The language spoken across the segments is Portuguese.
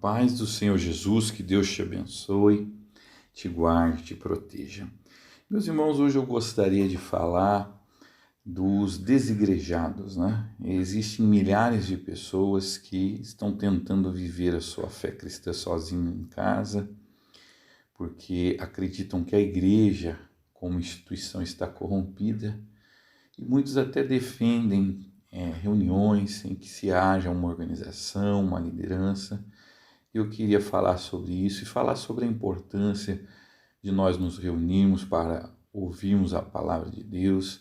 paz do Senhor Jesus, que Deus te abençoe, te guarde, te proteja. Meus irmãos, hoje eu gostaria de falar dos desigrejados, né? Existem milhares de pessoas que estão tentando viver a sua fé cristã sozinho em casa, porque acreditam que a igreja, como instituição, está corrompida, e muitos até defendem reuniões em que se haja uma organização, uma liderança. Eu queria falar sobre isso e falar sobre a importância de nós nos reunirmos para ouvirmos a palavra de Deus,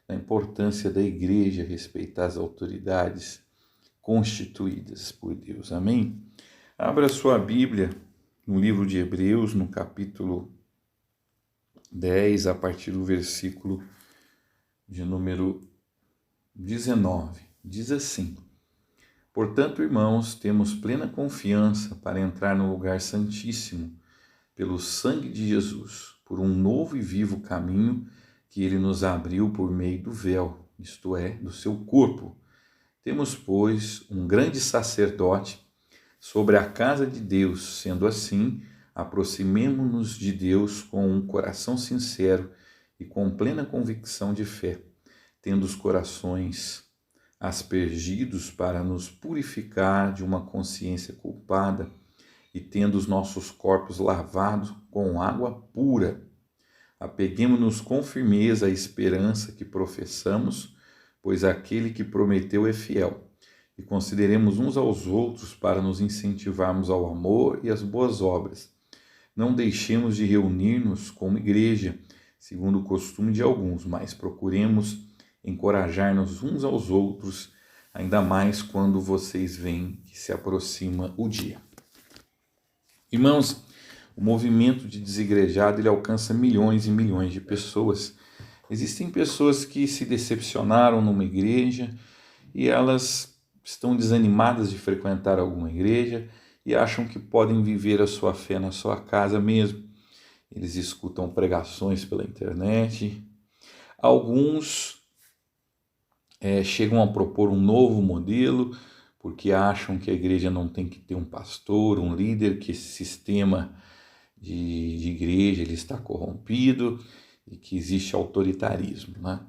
a importância da igreja respeitar as autoridades constituídas por Deus. Amém? Abra sua Bíblia no livro de Hebreus, no capítulo 10, a partir do versículo de número 19. Diz assim: Portanto, irmãos, temos plena confiança para entrar no lugar santíssimo, pelo sangue de Jesus, por um novo e vivo caminho que ele nos abriu por meio do véu, isto é, do seu corpo. Temos, pois, um grande sacerdote sobre a casa de Deus. Sendo assim, aproximemo-nos de Deus com um coração sincero e com plena convicção de fé, tendo os corações aspergidos para nos purificar de uma consciência culpada e tendo os nossos corpos lavados com água pura. Apeguemo-nos com firmeza à esperança que professamos, pois aquele que prometeu é fiel. E consideremos uns aos outros para nos incentivarmos ao amor e às boas obras. Não deixemos de reunir-nos como igreja, segundo o costume de alguns, mas procuremos encorajar-nos uns aos outros, ainda mais quando vocês veem que se aproxima o dia. Irmãos, o movimento de desigrejado ele alcança milhões e milhões de pessoas. Existem pessoas que se decepcionaram numa igreja e elas estão desanimadas de frequentar alguma igreja e acham que podem viver a sua fé na sua casa mesmo. Eles escutam pregações pela internet. Alguns chegam a propor um novo modelo, porque acham que a igreja não tem que ter um pastor, um líder, que esse sistema de igreja ele está corrompido e que existe autoritarismo, né?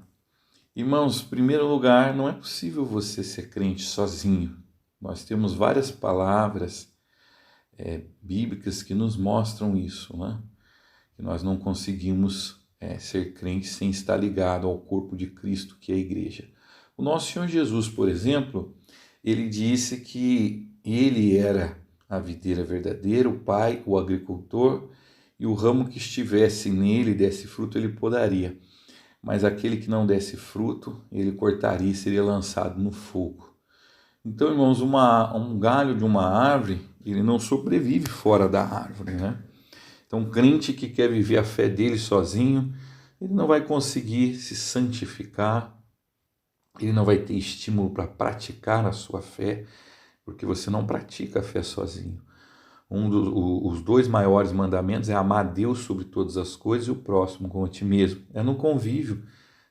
Irmãos, em primeiro lugar, não é possível você ser crente sozinho. Nós temos várias palavras bíblicas que nos mostram isso, né? Que nós não conseguimos ser crente sem estar ligado ao corpo de Cristo, que é a igreja. O nosso Senhor Jesus, por exemplo, ele disse que ele era a videira verdadeira, o Pai, o agricultor, e o ramo que estivesse nele desse fruto, ele podaria. Mas aquele que não desse fruto, ele cortaria e seria lançado no fogo. Então, irmãos, um galho de uma árvore, ele não sobrevive fora da árvore, né? Então, um crente que quer viver a fé dele sozinho, ele não vai conseguir se santificar, ele não vai ter estímulo para praticar a sua fé, porque você não pratica a fé sozinho. Os dois maiores mandamentos é amar a Deus sobre todas as coisas e o próximo como a ti mesmo. É no convívio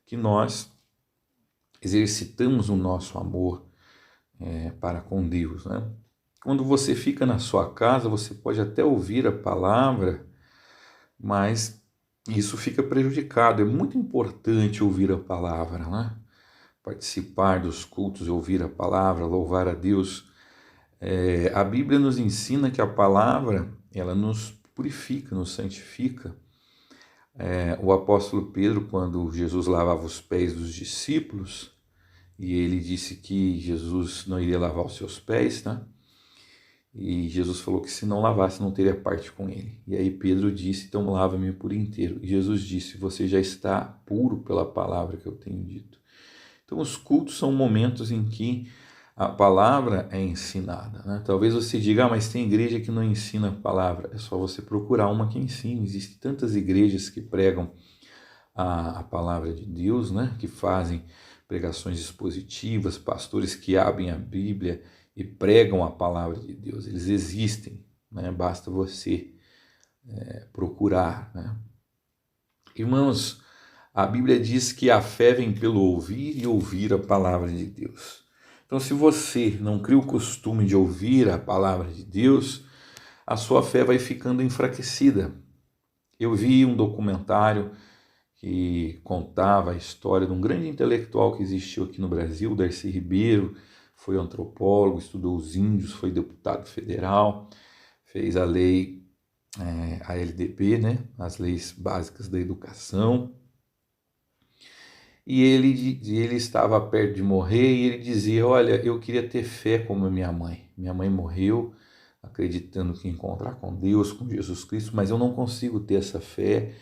que nós exercitamos o nosso amor para com Deus, né? Quando você fica na sua casa, você pode até ouvir a palavra, mas isso fica prejudicado. É muito importante ouvir a palavra, né? Participar dos cultos e ouvir a palavra, louvar a Deus. A Bíblia nos ensina que a palavra, ela nos purifica, nos santifica. O apóstolo Pedro, quando Jesus lavava os pés dos discípulos, e ele disse que Jesus não iria lavar os seus pés, né? E Jesus falou que se não lavasse, não teria parte com ele. E aí Pedro disse, então lava-me por inteiro. E Jesus disse, você já está puro pela palavra que eu tenho dito. Então os cultos são momentos em que a palavra é ensinada, né? Talvez você diga, mas tem igreja que não ensina a palavra. É só você procurar uma que ensine. Existem tantas igrejas que pregam a palavra de Deus, né? Que fazem pregações expositivas, pastores que abrem a Bíblia e pregam a palavra de Deus. Eles existem, né? Basta você procurar, né? Irmãos, a Bíblia diz que a fé vem pelo ouvir e ouvir a palavra de Deus. Então, se você não cria o costume de ouvir a palavra de Deus, a sua fé vai ficando enfraquecida. Eu vi um documentário que contava a história de um grande intelectual que existiu aqui no Brasil, Darcy Ribeiro, foi antropólogo, estudou os índios, foi deputado federal, fez a lei, a LDB, né, as leis básicas da educação, e ele estava perto de morrer e ele dizia, olha, eu queria ter fé como a minha mãe morreu acreditando que ia encontrar com Deus, com Jesus Cristo, mas eu não consigo ter essa fé.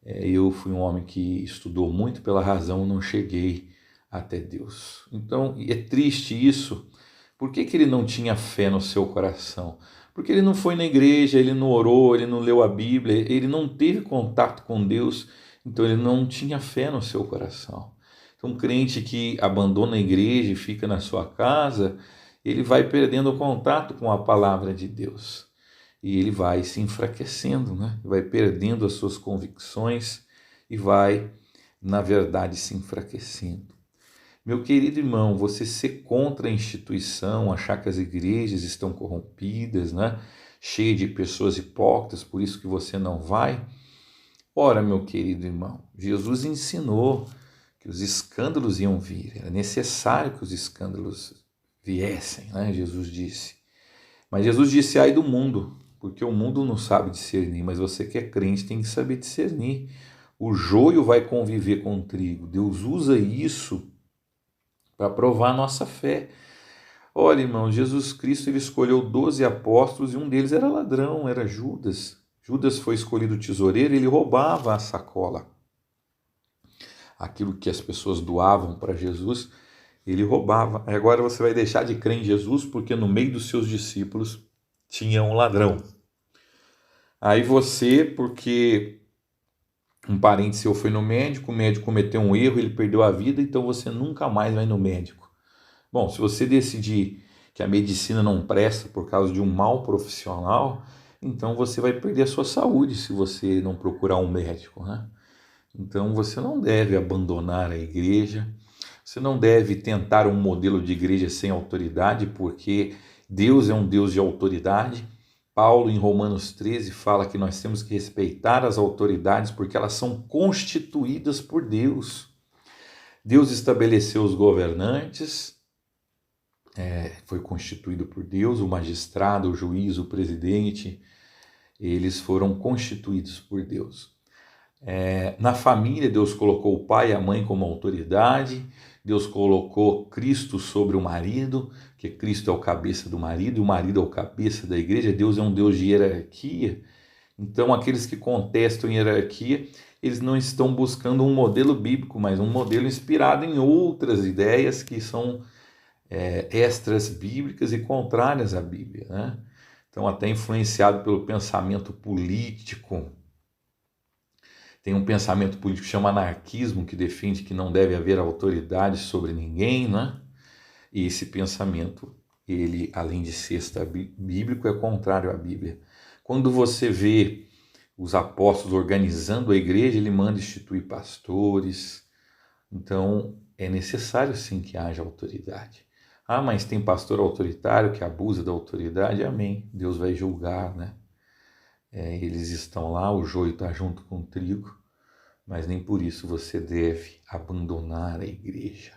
Eu fui um homem que estudou muito, pela razão não cheguei até Deus. Então, é triste isso. Por que ele não tinha fé no seu coração? Porque ele não foi na igreja, ele não orou, ele não leu a Bíblia, ele não teve contato com Deus, então ele não tinha fé no seu coração. Então, um crente que abandona a igreja e fica na sua casa, ele vai perdendo o contato com a palavra de Deus. E ele vai se enfraquecendo, né? Vai perdendo as suas convicções e vai, na verdade, se enfraquecendo. Meu querido irmão, você ser contra a instituição, achar que as igrejas estão corrompidas, né? Cheia de pessoas hipócritas, por isso que você não vai. Ora, meu querido irmão, Jesus ensinou que os escândalos iam vir, era necessário que os escândalos viessem, né? Jesus disse. Mas Jesus disse, ai do mundo, porque o mundo não sabe discernir, mas você que é crente tem que saber discernir. O joio vai conviver com o trigo. Deus usa isso para provar a nossa fé. Olha, irmão, Jesus Cristo ele escolheu 12 apóstolos e um deles era ladrão, era Judas. Judas foi escolhido tesoureiro e ele roubava a sacola. Aquilo que as pessoas doavam para Jesus, ele roubava. Agora você vai deixar de crer em Jesus porque no meio dos seus discípulos tinha um ladrão. Aí você, porque um parente seu foi no médico, o médico cometeu um erro, ele perdeu a vida, então você nunca mais vai no médico. Bom, se você decidir que a medicina não presta por causa de um mau profissional, então você vai perder a sua saúde se você não procurar um médico, né? Então você não deve abandonar a igreja, você não deve tentar um modelo de igreja sem autoridade, porque Deus é um Deus de autoridade. Paulo, em Romanos 13, fala que nós temos que respeitar as autoridades porque elas são constituídas por Deus. Deus estabeleceu os governantes, foi constituído por Deus, o magistrado, o juiz, o presidente, eles foram constituídos por Deus. Na família, Deus colocou o pai e a mãe como autoridade, Deus colocou Cristo sobre o marido, que Cristo é o cabeça do marido e o marido é o cabeça da igreja. Deus é um Deus de hierarquia. Então, aqueles que contestam hierarquia, eles não estão buscando um modelo bíblico, mas um modelo inspirado em outras ideias que são extras bíblicas e contrárias à Bíblia, né? Então, até influenciado pelo pensamento político. Tem um pensamento político que chama anarquismo, que defende que não deve haver autoridade sobre ninguém, né? E esse pensamento, ele, além de ser bíblico, é contrário à Bíblia. Quando você vê os apóstolos organizando a igreja, ele manda instituir pastores. Então, é necessário sim que haja autoridade. Ah, mas tem pastor autoritário que abusa da autoridade? Amém. Deus vai julgar, né? Eles estão lá, o joio está junto com o trigo, mas nem por isso você deve abandonar a igreja.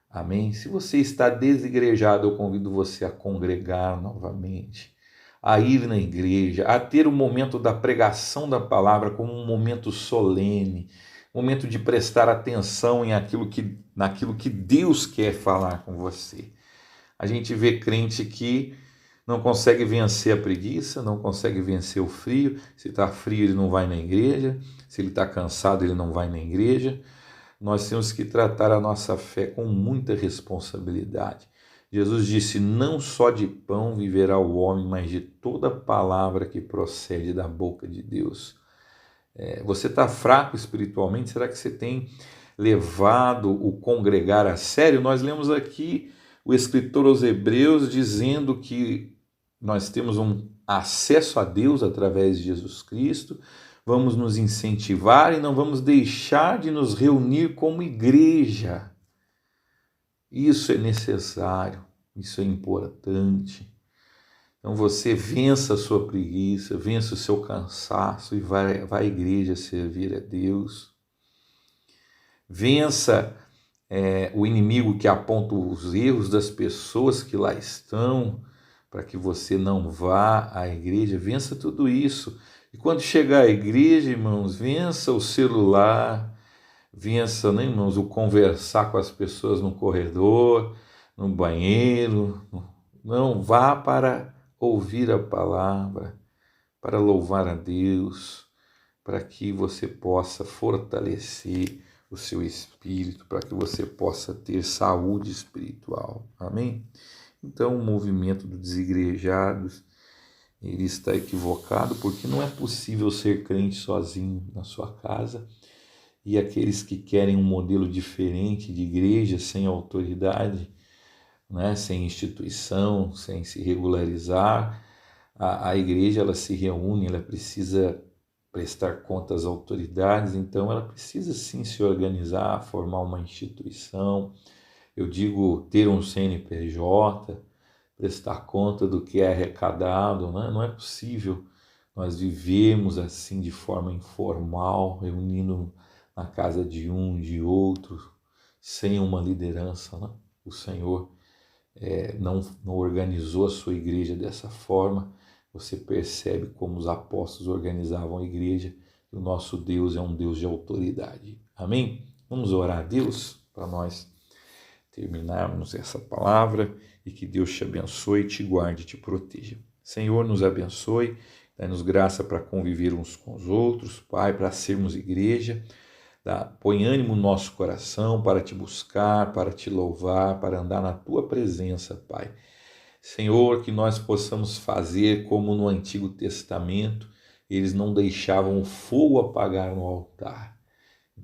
Amém? Se você está desigrejado, eu convido você a congregar novamente, a ir na igreja, a ter o momento da pregação da palavra como um momento solene, momento de prestar atenção naquilo que Deus quer falar com você. A gente vê crente que não consegue vencer a preguiça, não consegue vencer o frio. Se está frio, ele não vai na igreja. Se ele está cansado, ele não vai na igreja. Nós temos que tratar a nossa fé com muita responsabilidade. Jesus disse, não só de pão viverá o homem, mas de toda palavra que procede da boca de Deus. Você está fraco espiritualmente? Será que você tem levado o congregar a sério? Nós lemos aqui o escritor aos Hebreus dizendo que nós temos um acesso a Deus através de Jesus Cristo, vamos nos incentivar e não vamos deixar de nos reunir como igreja. Isso é necessário, isso é importante. Então você vença a sua preguiça, vença o seu cansaço e vai à igreja servir a Deus. Vença o inimigo que aponta os erros das pessoas que lá estão, para que você não vá à igreja. Vença tudo isso. E quando chegar à igreja, irmãos, vença o celular, vença, né, irmãos, o conversar com as pessoas no corredor, no banheiro. Não, vá para ouvir a palavra, para louvar a Deus, para que você possa fortalecer o seu espírito, para que você possa ter saúde espiritual. Amém? Então, o movimento dos desigrejados, ele está equivocado, porque não é possível ser crente sozinho na sua casa. E aqueles que querem um modelo diferente de igreja, sem autoridade, né, sem instituição, sem se regularizar, a igreja ela se reúne, ela precisa prestar contas às autoridades, então ela precisa sim se organizar, formar uma instituição, eu digo ter um CNPJ, prestar conta do que é arrecadado, né? Não é possível nós vivemos assim de forma informal, reunindo na casa de um, de outro, sem uma liderança, né? O Senhor não organizou a sua igreja dessa forma. Você percebe como os apóstolos organizavam a igreja, e o nosso Deus é um Deus de autoridade. Amém? Vamos orar a Deus para nós terminarmos essa palavra e que Deus te abençoe, te guarde e te proteja. Senhor, nos abençoe, dá-nos graça para conviver uns com os outros, Pai, para sermos igreja. Põe ânimo no nosso coração para te buscar, para te louvar, para andar na tua presença, Pai. Senhor, que nós possamos fazer como no Antigo Testamento, eles não deixavam o fogo apagar no altar.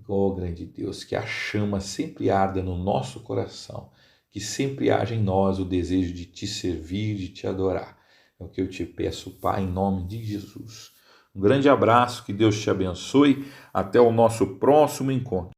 Oh, grande Deus, que a chama sempre arda no nosso coração, que sempre haja em nós o desejo de te servir, de te adorar. É o que eu te peço, Pai, em nome de Jesus. Um grande abraço, que Deus te abençoe. Até o nosso próximo encontro.